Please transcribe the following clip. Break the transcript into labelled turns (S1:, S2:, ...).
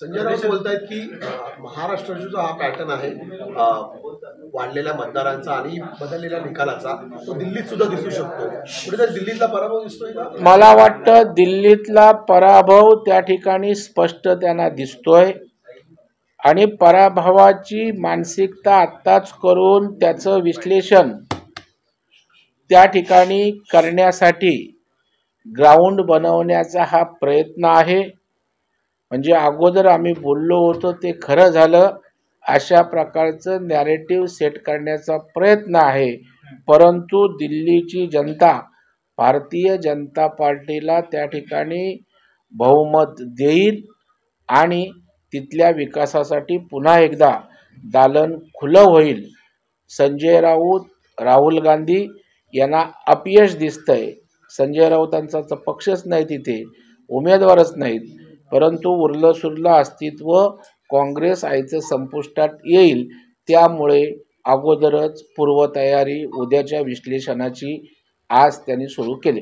S1: संजय राऊत बोलतायत की महाराष्ट्राचा जो हा पॅटर्न आहे वाढलेल्या मतदारांचा आणि बदललेल्या निकालाचा तो दिल्लीत सुद्धा दिसू शकतो. कुठेतरी दिल्लीतला पराभव दिसतोय का?
S2: मला वाटतं दिल्लीतला पराभव त्या ठिकाणी स्पष्ट त्यांना दिसतोय आणि पराभवाची मानसिकता आत्ताच करून त्याचं विश्लेषण त्या ठिकाणी करण्यासाठी ग्राउंड बनवण्याचा हा प्रयत्न आहे. म्हणजे अगोदर आम्ही बोललो होतो ते खरं झालं, अशा प्रकारचं नॅरेटिव्ह सेट करण्याचा प्रयत्न आहे. परंतु दिल्लीची जनता भारतीय जनता पार्टीला त्या ठिकाणी बहुमत देईल आणि तिथल्या विकासासाठी पुन्हा एकदा दालन खुलं होईल. संजय राऊत, राहुल गांधी यांना अपयश दिसतंय. संजय राऊतांचा पक्षच नाही, तिथे उमेदवारच नाहीत. परंतु उरलं सुरलं अस्तित्व काँग्रेस आईचं संपुष्टात येईल. त्यामुळे अगोदरच पूर्वतयारी उद्याच्या विश्लेषणाची आज त्यांनी सुरू केली.